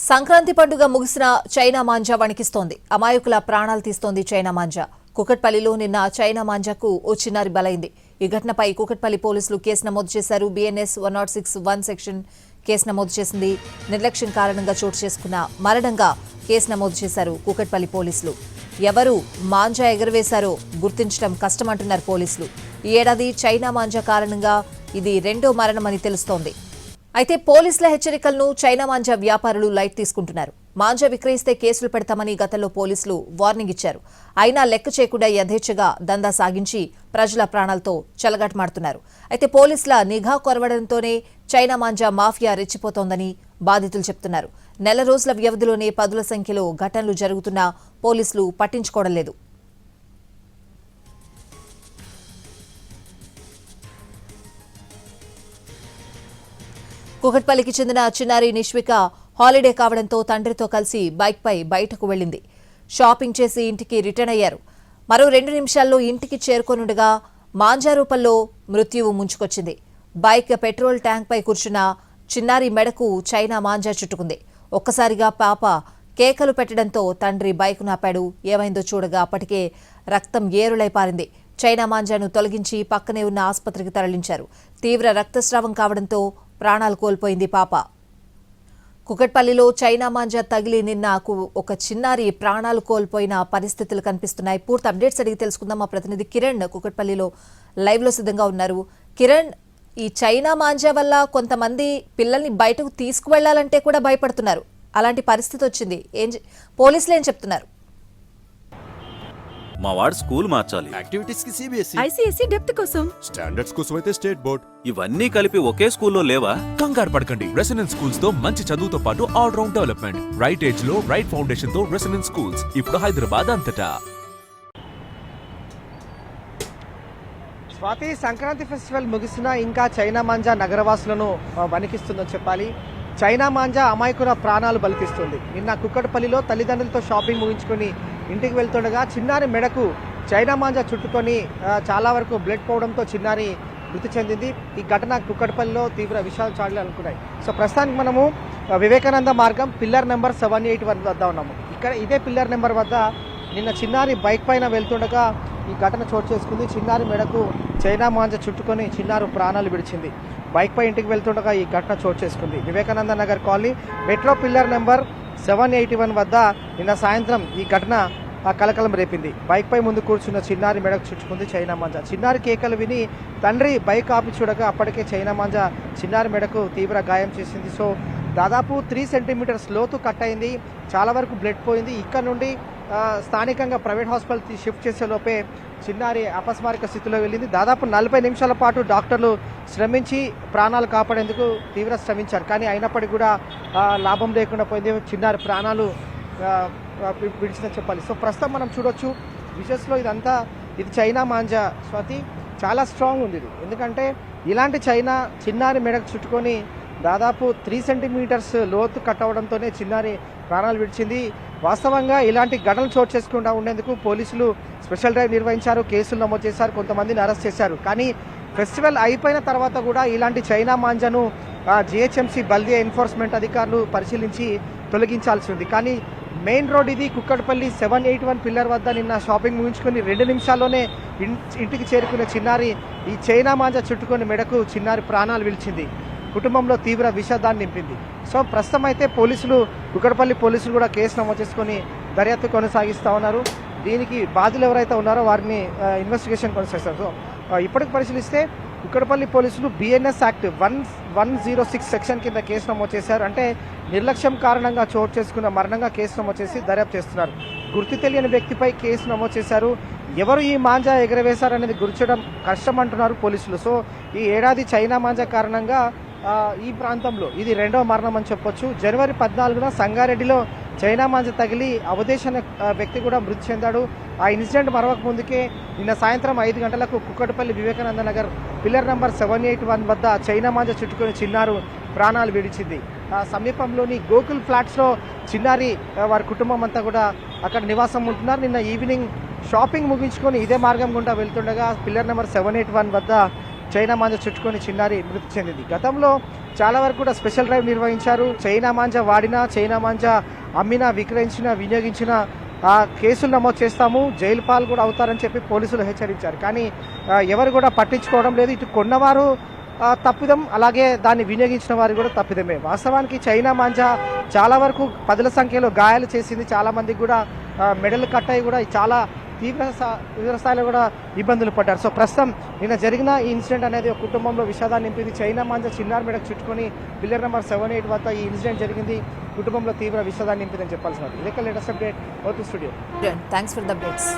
సంక్రాంతి పండుగ ముగిసిన చైనా మాంజా వణికిస్తోంది. అమాయకుల ప్రాణాలు తీస్తోంది చైనా మాంజా. కుకట్పల్లిలో నిన్న చైనా మాంజాకు ఓ చిన్నారి బలైంది. ఈ ఘటనపై కుకట్పల్లి పోలీసులు కేసు నమోదు చేశారు. BNS 106(1) సెక్షన్ కేసు నమోదు చేసింది. నిర్లక్ష్యం కారణంగా చోటు చేసుకున్న మరణంగా కేసు నమోదు చేశారు కుకట్పల్లి పోలీసులు. ఎవరు మాంజా ఎగరవేశారో గుర్తించడం కష్టమంటున్నారు పోలీసులు. ఈ ఏడాది చైనా మాంజా కారణంగా ఇది రెండో మరణమని తెలుస్తోంది. అయితే పోలీసుల హెచ్చరికలను చైనా మాంజా వ్యాపారులు లైట్ తీసుకుంటున్నారు. మాంజా విక్రయిస్తే కేసులు పెడతామని గతంలో పోలీసులు వార్నింగ్ ఇచ్చారు. అయినా లెక్క చేయకుండా యథేచ్ఛగా దందా సాగించి ప్రజల ప్రాణాలతో చెలగాటమాడుతున్నారు. అయితే పోలీసుల నిఘా కొరవడంతోనే చైనా మాంజా మాఫియా రెచ్చిపోతోందని బాధితులు చెప్తున్నారు. నెల రోజుల వ్యవధిలోనే పదుల సంఖ్యలో ఘటనలు జరుగుతున్నా పోలీసులు పట్టించుకోవడం లేదు. కుకట్పల్లికి చెందిన చిన్నారి నిష్విక హాలిడే కావడంతో తండ్రితో కలిసి బైక్పై బయటకు వెళ్లింది. షాపింగ్ చేసి ఇంటికి రిటర్న్ అయ్యారు. మరో 2 నిమిషాల్లో ఇంటికి చేరుకొనుండగా మాంజా రూపంలో మృత్యువు ముంచుకొచ్చింది. బైక్ పెట్రోల్ ట్యాంక్పై కూర్చున్న చిన్నారి మెడకు చైనా మాంజా చుట్టుకుంది. ఒక్కసారిగా పాప కేకలు పెట్టడంతో తండ్రి బైక్ నాపాడు. ఏమైందో చూడగా అప్పటికే రక్తం ఏరులై పారింది. చైనా మాంజాను తొలగించి పక్కనే ఉన్న ఆసుపత్రికి తరలించారు. తీవ్ర రక్తస్రావం కావడంతో ప్రాణాలు కోల్పోయింది పాప. కుకట్పల్లిలో చైనా మాంజా తగిలి నిన్న ఒక చిన్నారి ప్రాణాలు కోల్పోయిన పరిస్థితులు కనిపిస్తున్నాయి. పూర్తి అప్డేట్స్ అడిగి తెలుసుకుందాం. మా ప్రతినిధి కిరణ్ కుకట్పల్లిలో లైవ్ లో సిద్ధంగా ఉన్నారు. కిరణ్, ఈ చైనా మాంజా వల్ల కొంతమంది పిల్లల్ని బయటకు తీసుకువెళ్లాలంటే కూడా భయపడుతున్నారు. అలాంటి పరిస్థితి వచ్చింది. పోలీసులు ఏం చెప్తున్నారు? మా వాడు స్కూల్ మార్చాలి. యాక్టివిటీస్ కి CBSE, ICSE డెప్త్ కోసం, స్టాండర్డ్స్ కోసం అయితే స్టేట్ బోర్డ్. ఇవన్నీ కలిపి ఒకే స్కూల్లో లేవా? కంగారు పడకండి. రెసిడెన్స్ స్కూల్స్ తో మంచి చదువుతో పాటు all round development. Right age లో రైట్ ఫౌండేషన్ తో రెసిడెన్స్ స్కూల్స్ ఇప్పుడు హైదరాబాద్ అంతటా. స్వాతి, సంక్రాంతి ఫెస్టివల్ ముగిసినా ఇంకా చైనా మాంజా నగరవాసులను వణికిస్తుందని చెప్పాలి. చైనా మాంజా అమాయకుల ప్రాణాలు బలిపిస్తుంది. నిన్న కుక్కడపల్లిలో తల్లిదండ్రులతో షాపింగ్ ముగించుకొని ఇంటికి వెళ్తుండగా చిన్నారి మెడకు చైనా మాంజా చుట్టుకొని చాలా వరకు బ్లడ్ పోవడంతో చిన్నారి మృతి చెందింది. ఈ ఘటన కుక్కడపల్లిలో తీవ్ర విషయాలు చాలు అనుకున్నాయి. సో ప్రస్తుతానికి మనము వివేకానంద మార్గం పిల్లర్ నెంబర్ 781 వద్ద ఉన్నాము. ఇక్కడ ఇదే పిల్లర్ నెంబర్ వద్ద నిన్న చిన్నారి బైక్ పైన వెళ్తుండగా ఈ ఘటన చోటు చేసుకుంది. చిన్నారి మెడకు చైనా మాంజా చుట్టుకొని చిన్నారు ప్రాణాలు విడిచింది. బైక్ పై ఇంటికి వెళ్తుండగా ఈ ఘటన చోటు చేసుకుంది. Vivekananda Nagar colony metro pillar number 781 వద్ద నిన్న సాయంత్రం ఈ ఘటన కలకలం రేపింది. బైక్ పై ముందు కూర్చున్న చిన్నారి మెడకు చుట్టుకుంది చైనా మాంజా. చిన్నారి కేకలు విని తండ్రి బైక్ ఆపి చూడగా అప్పటికే చైనా మాంజా చిన్నారి మెడకు తీవ్ర గాయం చేసింది. సో దాదాపు 3 సెంటీమీటర్స్ లోతు కట్ అయింది. చాలా వరకు బ్లడ్ పోయింది. ఇక్కడ నుండి స్థానికంగా ప్రైవేట్ హాస్పిటల్కి షిఫ్ట్ చేసే లోపే చిన్నారి అపస్మారక స్థితిలో వెళ్ళింది. దాదాపు 40 నిమిషాల పాటు డాక్టర్లు శ్రమించి ప్రాణాలు కాపాడేందుకు తీవ్ర శ్రమించారు. కానీ అయినప్పటికీ కూడా లాభం లేకుండా పోయింది. చిన్నారి ప్రాణాలు విడిచిందని చెప్పాలి. సో ప్రస్తుతం మనం చూడొచ్చు విజువల్స్లో ఇది చైనా మాంజా. స్వాతి, చాలా స్ట్రాంగ్ ఉంది ఇది. ఎందుకంటే ఇలాంటి చిన్నారి మెడకు చుట్టుకొని దాదాపు 3 సెంటీమీటర్స్ లోతు కట్ అవడంతోనే చిన్నారి ప్రాణాలు విడిచింది. వాస్తవంగా ఇలాంటి ఘటనలు చోటు చేసుకుండా ఉండేందుకు పోలీసులు స్పెషల్ డ్రైవ్ నిర్వహించారు. కేసులు నమోదు చేశారు. కొంతమందిని అరెస్ట్ చేశారు. కానీ ఫెస్టివల్ అయిపోయిన తర్వాత కూడా ఇలాంటి చైనా మాంజాను GHMC బల్దియా ఎన్ఫోర్స్మెంట్ అధికారులు పరిశీలించి తొలగించాల్సి ఉంది. కానీ మెయిన్ రోడ్ ఇది కుక్కడపల్లి 781 పిల్లర్ వద్ద నిన్న షాపింగ్ ముగించుకొని 2 నిమిషాల్లోనే ఇంటికి చేరుకునే చిన్నారి ఈ చైనా మాంజా చుట్టుకొని మెడకు చిన్నారి ప్రాణాలు విడిచింది. కుటుంబంలో తీవ్ర విషాదాన్ని నింపింది. సో ప్రస్తుతం అయితే కుక్కడపల్లి పోలీసులు కూడా కేసు నమోదు చేసుకొని దర్యాప్తు కొనసాగిస్తూ ఉన్నారు. దీనికి బాధ్యులు ఎవరైతే ఉన్నారో వారిని ఇన్వెస్టిగేషన్ కొనసాగిస్తారు. సో ఇప్పటికి పరిశీలిస్తే కుక్కడపల్లి పోలీసులు BNS యాక్ట్ 106 సెక్షన్ కింద కేసు నమోదు చేశారు. అంటే నిర్లక్ష్యం కారణంగా చోటు చేసుకున్న మరణంగా కేసు నమోదు చేసి దర్యాప్తు చేస్తున్నారు. గుర్తు తెలియని వ్యక్తిపై కేసు నమోదు చేశారు. ఎవరు ఈ మాంజా ఎగరవేశారనేది గుర్చడం కష్టం అంటున్నారు పోలీసులు. సో ఈ ఏడాది చైనా మాంజా కారణంగా ఈ ప్రాంతంలో ఇది రెండవ మరణం అని చెప్పొచ్చు. జనవరి 14న సంగారెడ్డిలో చైనా మాంజా తగిలి అవధేష్ అనే వ్యక్తి కూడా మృతి చెందాడు. ఆ ఇన్సిడెంట్ మరవక ముందుకే నిన్న సాయంత్రం 5 గంటలకు కుక్కడపల్లి వివేకానంద నగర్ పిల్లర్ నెంబర్ 781 వద్ద చైనా మాంజా చుట్టుకొని చిన్నారు ప్రాణాలు విడిచింది. సమీపంలోని గోకుల్ ఫ్లాట్స్లో చిన్నారి వారి కుటుంబం అంతా కూడా అక్కడ నివాసం ఉంటున్నారు. నిన్న ఈవినింగ్ షాపింగ్ ముగించుకొని ఇదే మార్గం గుండా వెళ్తుండగా పిల్లర్ నెంబర్ 781 వద్ద చైనా మాంజా చుట్టుకొని చిన్నారి మృతి చెందింది. గతంలో చాలా వరకు కూడా స్పెషల్ డ్రైవ్ నిర్వహించారు. చైనా మాంజా వాడినా, చైనా మాంజా అమ్మినా, విక్రయించినా, వినియోగించిన కేసులు నమోదు చేస్తాము, జైలు పాలు కూడా అవుతారని చెప్పి పోలీసులు హెచ్చరించారు. కానీ ఎవరు కూడా పట్టించుకోవడం లేదు. ఇటు కొన్నవారు తప్పిదం, అలాగే దాన్ని వినియోగించిన వారు కూడా తప్పిదమే. వాస్తవానికి చైనా మాంజా చాలా వరకు పదుల సంఖ్యలో గాయాలు చేసింది. చాలామందికి కూడా మెడలు కట్టాయి కూడా చాలా తీవ్ర స్థాయిలో కూడా ఇబ్బందులు పడ్డారు. సో ప్రస్తుతం నిన్న జరిగిన ఈ ఇన్సిడెంట్ అనేది ఒక కుటుంబంలో విషాదాన్ని నింపింది. చైనా మాంజా చిన్నారి మెడకు చుట్టుకొని పిల్లర్ నెంబర్ 78 వద్ద ఈ ఇన్సిడెంట్ జరిగింది. కుటుంబంలో తీవ్ర విషాదాన్ని నింపిందని చెప్పాల్సినది. ఇదే లేటెస్ట్ అప్డేట్ అవుతూ studio. Thanks for the updates.